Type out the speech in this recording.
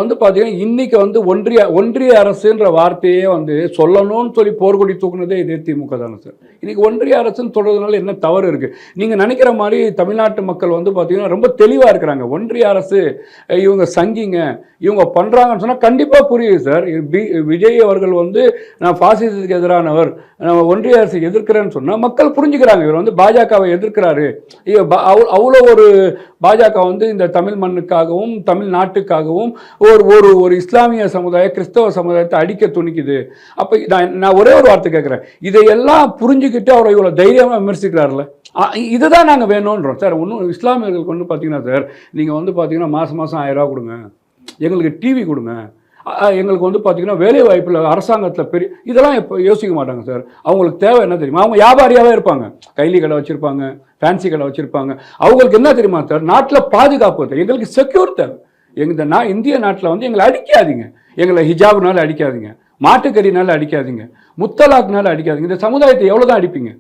வந்து பார்த்தீங்கன்னா இன்னைக்கு வந்து ஒன்றிய அரசுன்ற வார்த்தையே வந்து சொல்லணும்னு சொல்லி போர்க்கொடி தூக்குனதே இதே திமுக தானே சார். இன்னைக்கு ஒன்றிய அரசுன்னு சொல்றதுனால என்ன தவறு இருக்கு? நீங்க நினைக்கிற மாதிரி தமிழ்நாட்டு மக்கள் வந்து பார்த்தீங்கன்னா ரொம்ப தெளிவா இருக்கிறாங்க. ஒன்றிய அரசு இவங்க சங்கிங்க, இவங்க பண்றாங்கன்னு சொன்னா கண்டிப்பா புரியுது சார். விஜய் அவர்கள் வந்து நான் பாசிசத்துக்கு எதிரானவர், நான் ஒன்றிய அரசை எதிர்க்கிறேன்னு சொன்னா மக்கள் புரிஞ்சுக்கிறாங்க. இவர் வந்து பாஜகவை எதிர்க்கிறாரு. அவ்வளோ ஒரு பாஜக வந்து இந்த தமிழ் மண்ணுக்காகவும் தமிழ்நாட்டுக்காகவும் ஒரு ஒரு ஒரு இஸ்லாமிய சமுதாய கிறிஸ்தவ சமுதாயத்தை அடிக்க துணிக்குது. அப்போ நான் ஒரே ஒரு வார்த்தை கேட்குறேன், இதையெல்லாம் புரிஞ்சுக்கிட்டு அவரை இவ்வளோ தைரியமாக விமர்சிக்கிறார்ல, இதுதான் நாங்கள் வேணுன்றோம் சார். ஒன்றும் இஸ்லாமியர்களுக்கு வந்து பார்த்தீங்கன்னா சார், நீங்கள் வந்து பார்த்தீங்கன்னா மாதம் 1000 ரூபா கொடுங்க, எங்களுக்கு டிவி கொடுங்க, எங்களுக்கு வந்து பார்த்தீங்கன்னா வேலை வாய்ப்பில் அரசாங்கத்தில் பெரிய இதெல்லாம் இப்போ யோசிக்க மாட்டாங்க சார். அவங்களுக்கு தேவை என்ன தெரியுமா? அவங்க வியாபாரியாகவே இருப்பாங்க, கைலி கடை வச்சுருப்பாங்க, ஃபேன்சி கடை வச்சுருப்பாங்க. அவங்களுக்கு என்ன தெரியுமா சார்? நாட்டில் பாதுகாப்பு தேவை, எங்களுக்கு செக்யூர் தேவை. இந்திய நாட்டில் வந்து எங்களை அடிக்காதீங்க, எங்களை ஹிஜாப்னால அடிக்காதீங்க, மாட்டுக்கறினால அடிக்காதீங்க, முத்தலாக்னால அடிக்காதீங்க. இந்த சமுதாயத்தை எவ்வளோ தான் அடிப்பீங்க?